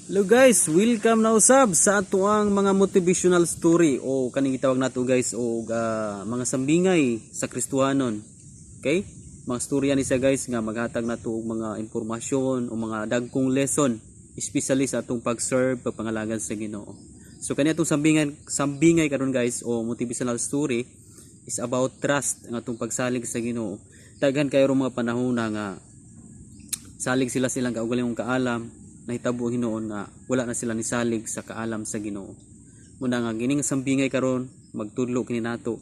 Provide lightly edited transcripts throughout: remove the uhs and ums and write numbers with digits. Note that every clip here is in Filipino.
Hello guys, welcome na usab sa atuang mga motivational story o kaning gitawag nato guys o mga sambingay sa Kristohanon. Okay? Mga storya ni siya guys nga maghatag nato og mga impormasyon o mga dagkong lesson especially sa atong pag-serve pagpangalagan sa Ginoo. So kani atong sambingay karon guys o motivational story is about trust ang atong pagsalig sa Ginoo. Daghan kayo mga panahon nga salig sila silang kaugalingong kaalam, nahitabo hinoon nga wala na sila nisalig sa kaalam sa Ginoo. Muna nga gining sambingay karon magtudlo kini nato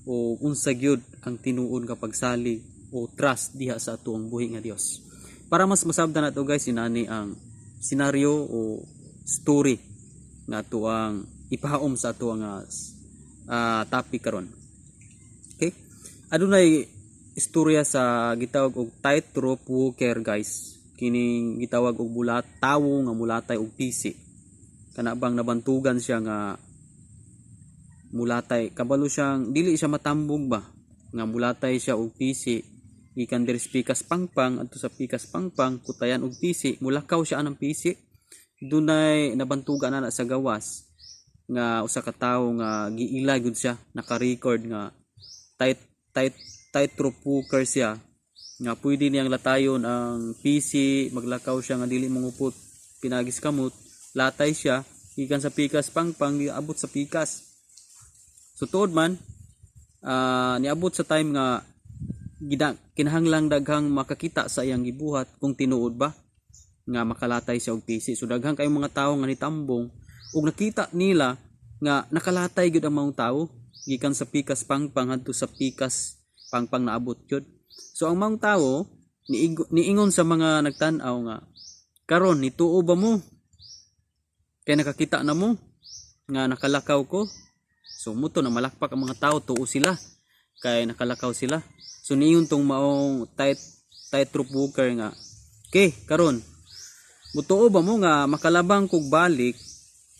o unsa gyud ang tinuod nga pagsalig o trust diha sa ato ang buhi nga Dios. Para mas masabtan nato guys inani ang senaryo o story nga ato ang ipahaom sa ato ang topic karon. Okay? Adunay istorya sa gitawag og tightrope walker guys. Kining gitawag og tawo nga mulatay og pisi. Kana bang nabantugan siya nga mulatay, kabalo siyang dili siya matambong ba nga mulatay siya og pisi gikan diri sa pikas pangpang adto sa pikas pangpang kutayan og pisi, mulakaw siya anang pisi. Dunay nabantugan na sa gawas nga usa ka tawo nga giila gud siya, naka-record nga tightrope walker siya nga pwede niyang latayon ang PC, maglakaw siya nga dili mangupot pinagis kamot, latay siya gikan sa pikas pangpang giabot sa pikas. So tuod man niabot sa time nga kinahanglang daghang makakita sa iyang gibuhat kung tinuod ba nga makalatay siya og PC. So daghang kay mga tawo nga nitambong ug nakita nila nga nakalatay gyud ang mga tawo gikan sa pikas pangpang adto sa pikas pangpang naabot gyud. So ang mga tawo niingon sa mga nagtan-aw nga karon nituo ba mo kay nakakita na mo nga nakalakaw ko. So muto na malakpak ang mga tawo, tuo sila kay nakalakaw sila. So niingon tong maong tightrope walker nga okay karon mutuo ba mo nga makalabang kog balik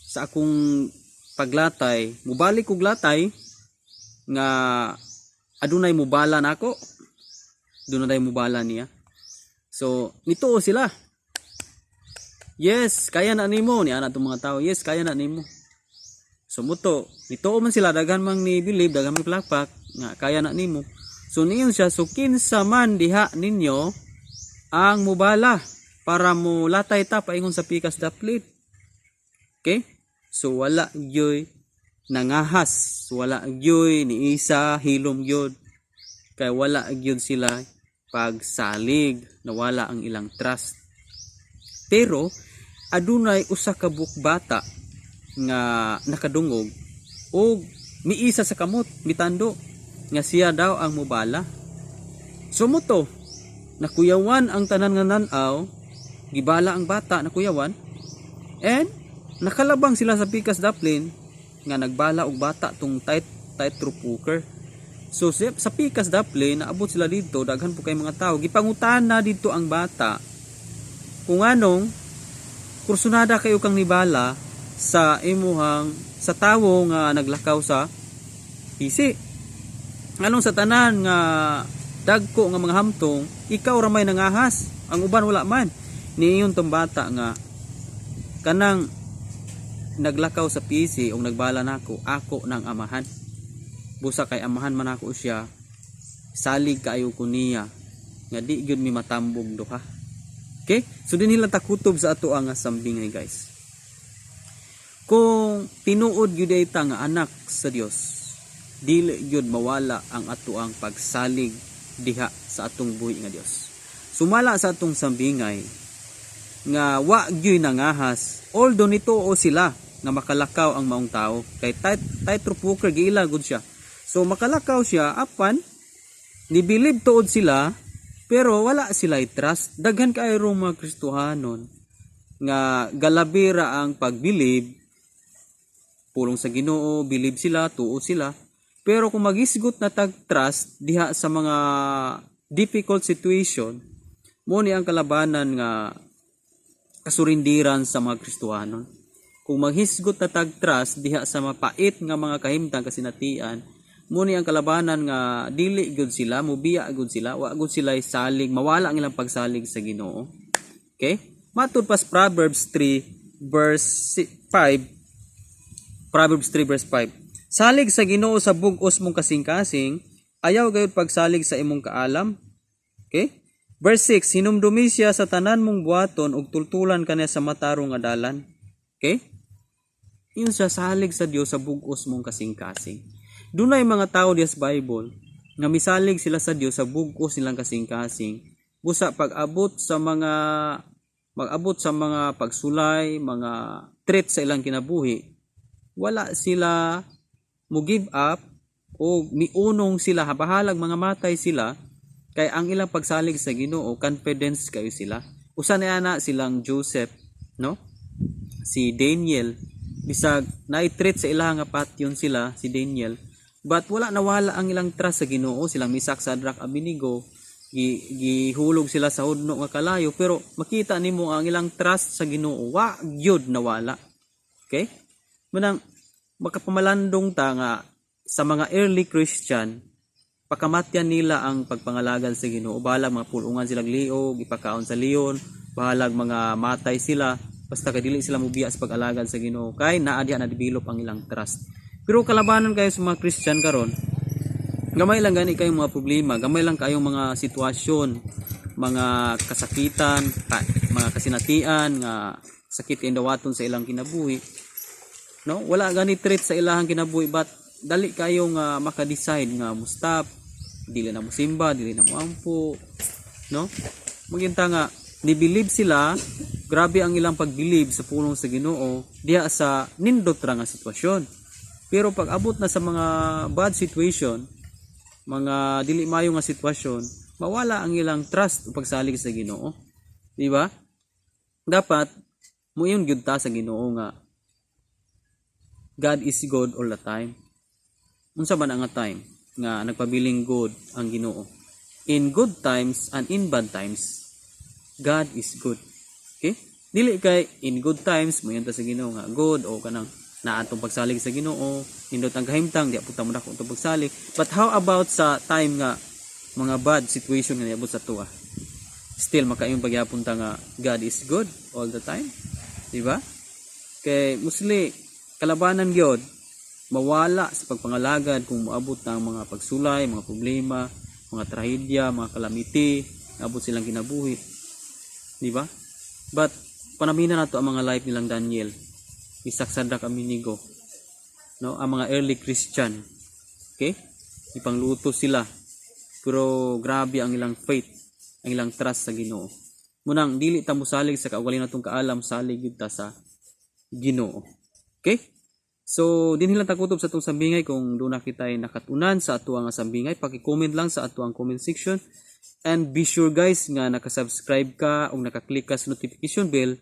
sa akong paglatay, mubalik kog latay nga adunay mubala nako, dunay mubala niya. So nituo sila, yes kaya na nimo niya na itong mga tao, yes kaya na nimo. So muto nituo man sila, daghan mang ni believe, daghan mang plakpak nga kaya na nimo. So niyon siya, so kinsa man diha ninyo ang mubala para mo latay ta paingon sa pikas daplit. Okay? So wala gyoy nangahas, wala gyoy ni isa hilom gyud kay wala gyud sila pagsalig, nawala ang ilang trust. Pero adunay usa ka bukbata nga nakadungog o miisa sa kamot mitando nga siya daw ang mubala. So muto nakuyawan ang tanan nga nan-aw, gibala ang bata nakuyawan, and nakalabang sila sa pikas daplin nga nagbala og bata tong tightrope walker. So sa pikas daplin naabot sila dito, daghan po kay mga tao, gipangutana dito ang bata kung anong kursunada kayo kang nibala sa imuhang sa tawo nga naglakaw sa PC. Anong sa tanan nga dagko nga mga hamtong ikaw ra may nangahas, ang uban wala man. Niingon tong bata nga kanang naglakaw sa PC o nagbala nako, ako nang amahan. Busa kay amahan man ako siya, salig kaayo ko niya nga di gyud mi matambog duha. Okay? So din nila takutob sa ato ang sambingay guys. Kung tinuod gyud ita nga anak sa Dios, dili gyud mawala ang ato ang pagsalig diha sa atong buhi nga Dios. Sumala sa atong sambingay nga wa gyud nangahas, although nituo sila nga makalakaw ang maong tao kay tightrope walker giila gud siya. So makalakaw siya apan nibilib tuod sila pero wala sila trust. Daghan kaayo mga Kristohanon nga galabira ang pagbilib, pulong sa Ginoo, bilib sila, tuo sila. Pero kung magisgot na tag-trust diha sa mga difficult situation, mo ni ang kalabanan nga kasurindiran sa mga Kristohanon. Kung maghisgot na tag-trust diha sa mapait nga mga kahimtang kasinatian, mo ni ang kalabanan nga dili gud sila, mubiya gud sila, wa gud sila salig, mawala ang ilang pagsalig sa Ginoo. Okay? Matud pas Proverbs 3 verse 5, Proverbs 3 verse 5. Salig sa Ginoo sa bug-os mong kasing-kasing, ayaw gayud pagsalig sa imong kaalam. Okay? Verse 6, hinumdumi siya sa tanan mong buhaton ug tultulan kaniya sa matarong nga dalan. Okay? Yun siya, salig sa Dios sa bug-os mong kasing-kasing. Dunay mga tao diya sa Bible nga misalig sila sa Dios sa bug-os nilang kasing-kasing. Busa pag-abot sa mga pagsulay, mga threat sa ilang kinabuhi, wala sila mo give up o miunong sila, habahalag mga matay sila, kay ang ilang pagsalig sa Ginoo, confidence kayo sila. Usa na ana silang Joseph, no? Si Daniel, bisag na-treat sa ilang nga patyon sila, si Daniel, but wala nawala ang ilang trust sa Ginoo. Silang Misak, Sadrak, Abednego, gihulog sila sa hudno nga kalayo, pero makita nimo ang ilang trust sa Ginoo wa gyud nawala. Okay? Manang makapamalandong ta nga sa mga early Christian, pakamatyan nila ang pagpangalagan sa Ginoo. Bahalag mga pulungan silang liog, ipakaon sa leon, bahalag mga matay sila, basta kadili sila mubiya sa pag-alagad sa Ginoo. Kay naadya na develop ang ilang trust. Pero kalabanan kayo sa mga Christian karon, gamay lang gani kayong mga problema, gamay lang kayong mga sitwasyon, mga kasakitan, mga kasinatian, nga sakit indawaton sa ilang kinabuhi. No? Wala gani threat sa ilang kinabuhi, but dali kayo nga maka-decide nga mustap, dili na mo simba, dili na mo ampo, no? Maginta nga ni-believe sila, grabe ang ilang pag-believe sa pulong sa Ginoo diha sa nindot ra nga sitwasyon. Pero pag abot na sa mga bad situation, mga dili mayo nga sitwasyon, mawala ang ilang trust o pagsalig sa Ginoo. Di ba? Dapat muyon gyud ta sa Ginoo nga God is good all the time. Unsa man ang time nga nagpabiling good ang Ginoo? In good times and in bad times, God is good. Okay? Dili kay in good times muyon ta sa Ginoo nga good o kanang naatong pagsalig sa Ginoo, nindot ang kahimtang di aputa mo na kung pagsalig. But how about sa time nga mga bad situation nga niabot sa tuwa? Still makayong pagyapon ta nga God is good all the time. Di ba? Kay mostly kalabanan gyud mawala sa pagpangalagad kung moabot na ang mga pagsulay, mga problema, mga trahedya, mga calamity, abot silang kinabuhi. Di ba? But panamina nato ang mga life nilang Daniel, Misak, Sadrak, Abednego, no? Ang mga early Christian. Okay? Ipangluto sila. Pero grabe ang ilang faith, ang ilang trust sa Ginoo. Munang dili ta mosalig sa kaugalingon natong kaalam, salig gyud ta sa Ginoo. Okay? So, din lang takutob sa itong sambingay. Kung doon na kita ay nakatunan sa atuang sambingay, paki-comment lang sa atuang comment section. And be sure guys nga nakasubscribe ka o nakaklik ka sa notification bell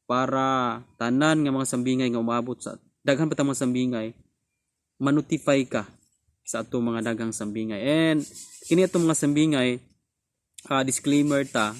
para tanan nga mga sambingay nga umabot sa daghan pa ta mga sambingay, ma-notify ka sa atong mga daghang sambingay. And kini atong mga sambingay, disclaimer ta,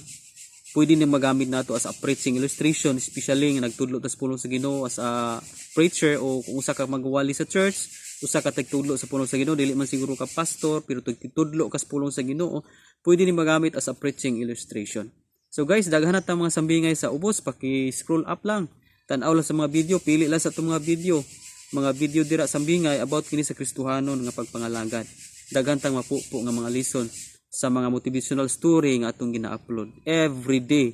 pwede na magamit nato as a preaching illustration, especially nga nagtudlo ta sa pulong sa Ginoo as a preacher, o kung usa ka magwali sa church, usa ka tagtudlo sa pulong sa Ginoo, dili man siguro ka pastor pero tagtudlo ka sa pulong sa Ginoo, pwede ni magamit as a preaching illustration. So guys, daghan na ta mga sambingay sa ubos, paki-scroll up lang. Tan-aw lang sa mga video, pili lang sa itong mga video dira sambingay about kini sa Kristohanon nga pagpangalagad. Daghan tang mapupo nga mga lesson sa mga motivational story nga atong gina-upload every day,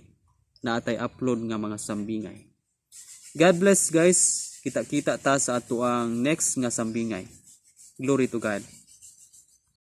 na atay upload nga mga sambingay. God bless guys. Kita-kita ta sa ato ang next nga sambingay. Glory to God.